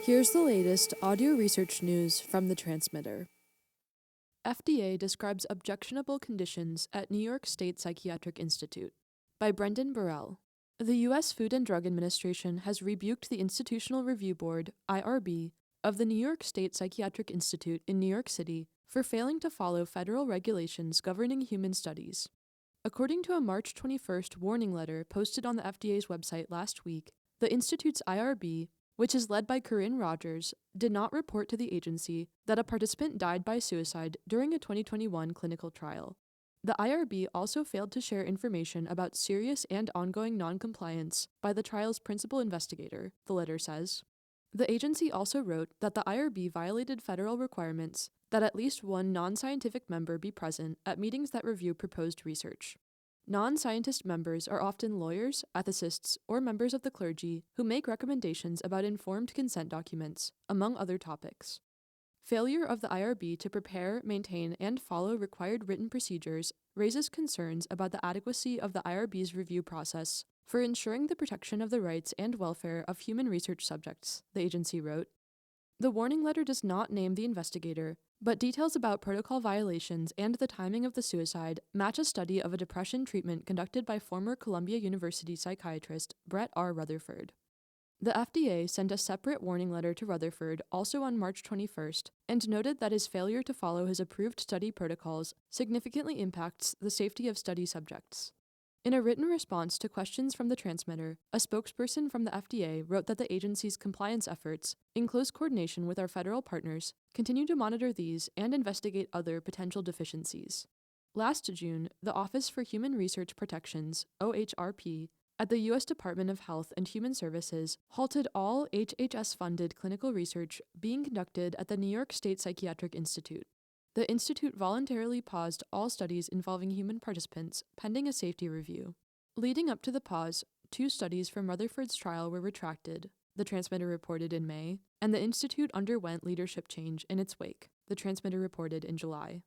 Here's the latest audio research news from the transmitter. FDA describes objectionable conditions at New York State Psychiatric Institute by Brendan Burrell. The U.S. Food and Drug Administration has rebuked the Institutional Review Board, IRB, of the New York State Psychiatric Institute in New York City for failing to follow federal regulations governing human studies. According to a March 21st warning letter posted on the FDA's website last week, the Institute's IRB, which is led by Corinne Rogers, did not report to the agency that a participant died by suicide during a 2021 clinical trial. The IRB also failed to share information about serious and ongoing noncompliance by the trial's principal investigator, the letter says. The agency also wrote that the IRB violated federal requirements that at least one non-scientific member be present at meetings that review proposed research. Non-scientist members are often lawyers, ethicists, or members of the clergy who make recommendations about informed consent documents, among other topics. Failure of the IRB to prepare, maintain, and follow required written procedures raises concerns about the adequacy of the IRB's review process for ensuring the protection of the rights and welfare of human research subjects, the agency wrote. The warning letter does not name the investigator, but details about protocol violations and the timing of the suicide match a study of a depression treatment conducted by former Columbia University psychiatrist Brett R. Rutherford. The FDA sent a separate warning letter to Rutherford also on March 21st and noted that his failure to follow his approved study protocols significantly impacts the safety of study subjects. In a written response to questions from the transmitter, a spokesperson from the FDA wrote that the agency's compliance efforts, in close coordination with our federal partners, continue to monitor these and investigate other potential deficiencies. Last June, the Office for Human Research Protections, OHRP, at the U.S. Department of Health and Human Services halted all HHS-funded clinical research being conducted at the New York State Psychiatric Institute. The institute voluntarily paused all studies involving human participants pending a safety review. Leading up to the pause, 2 studies from Rutherford's trial were retracted, the transmitter reported in May, and the institute underwent leadership change in its wake, the transmitter reported in July.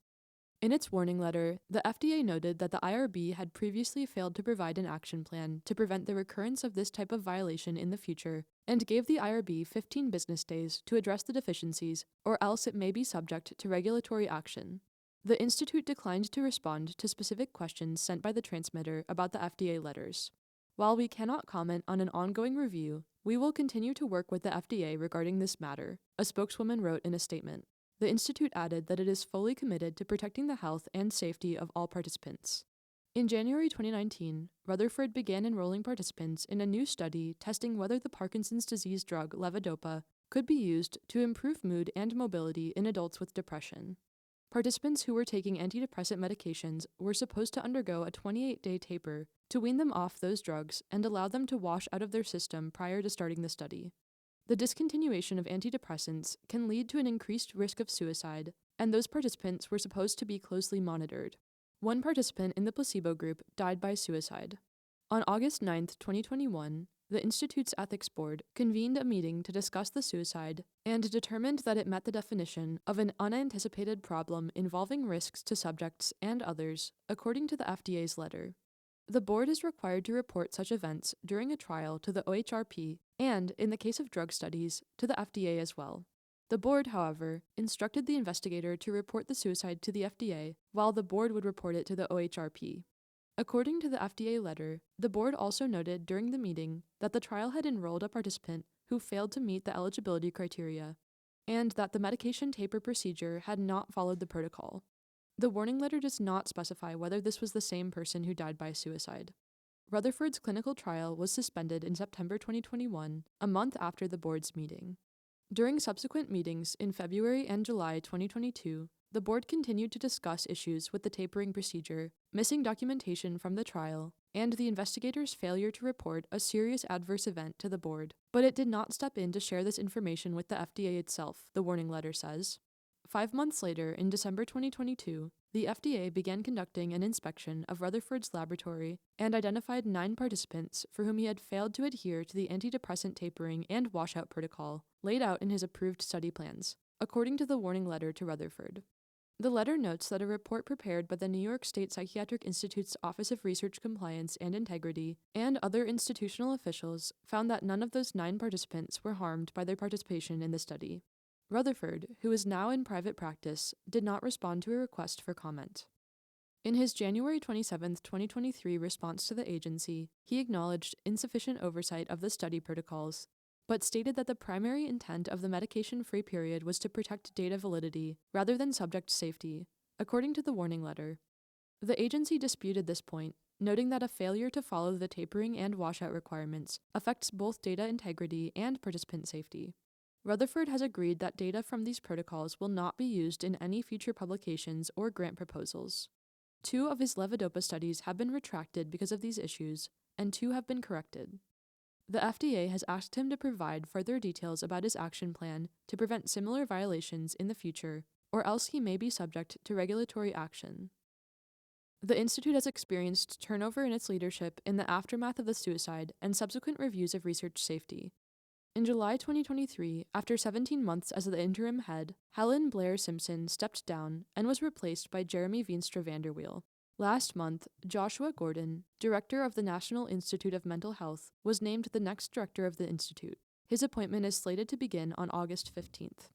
In its warning letter, the FDA noted that the IRB had previously failed to provide an action plan to prevent the recurrence of this type of violation in the future and gave the IRB 15 business days to address the deficiencies, or else it may be subject to regulatory action. The Institute declined to respond to specific questions sent by the transmitter about the FDA letters. While we cannot comment on an ongoing review, we will continue to work with the FDA regarding this matter, a spokeswoman wrote in a statement. The Institute added that it is fully committed to protecting the health and safety of all participants. In January 2019, Rutherford began enrolling participants in a new study testing whether the Parkinson's disease drug levodopa could be used to improve mood and mobility in adults with depression. Participants who were taking antidepressant medications were supposed to undergo a 28-day taper to wean them off those drugs and allow them to wash out of their system prior to starting the study. The discontinuation of antidepressants can lead to an increased risk of suicide, and those participants were supposed to be closely monitored. One participant in the placebo group died by suicide. On August 9, 2021, the Institute's Ethics Board convened a meeting to discuss the suicide and determined that it met the definition of an unanticipated problem involving risks to subjects and others, according to the FDA's letter. The board is required to report such events during a trial to the OHRP and, in the case of drug studies, to the FDA as well. The board, however, instructed the investigator to report the suicide to the FDA, while the board would report it to the OHRP. According to the FDA letter, the board also noted during the meeting that the trial had enrolled a participant who failed to meet the eligibility criteria, and that the medication taper procedure had not followed the protocol. The warning letter does not specify whether this was the same person who died by suicide. Rutherford's clinical trial was suspended in September 2021, a month after the board's meeting. During subsequent meetings in February and July 2022, the board continued to discuss issues with the tapering procedure, missing documentation from the trial, and the investigator's failure to report a serious adverse event to the board, but it did not step in to share this information with the FDA itself, the warning letter says. 5 months later, in December 2022, the FDA began conducting an inspection of Rutherford's laboratory and identified 9 participants for whom he had failed to adhere to the antidepressant tapering and washout protocol laid out in his approved study plans, according to the warning letter to Rutherford. The letter notes that a report prepared by the New York State Psychiatric Institute's Office of Research Compliance and Integrity and other institutional officials found that none of those 9 participants were harmed by their participation in the study. Rutherford, who is now in private practice, did not respond to a request for comment. In his January 27, 2023 response to the agency, he acknowledged insufficient oversight of the study protocols, but stated that the primary intent of the medication-free period was to protect data validity rather than subject safety, according to the warning letter. The agency disputed this point, noting that a failure to follow the tapering and washout requirements affects both data integrity and participant safety. Rutherford has agreed that data from these protocols will not be used in any future publications or grant proposals. 2 of his levodopa studies have been retracted because of these issues, and 2 have been corrected. The FDA has asked him to provide further details about his action plan to prevent similar violations in the future, or else he may be subject to regulatory action. The Institute has experienced turnover in its leadership in the aftermath of the suicide and subsequent reviews of research safety. In July 2023, after 17 months as the interim head, Helen Blair Simpson stepped down and was replaced by Jeremy Veenstra Vanderweel. Last month, Joshua Gordon, director of the National Institute of Mental Health, was named the next director of the institute. His appointment is slated to begin on August 15th.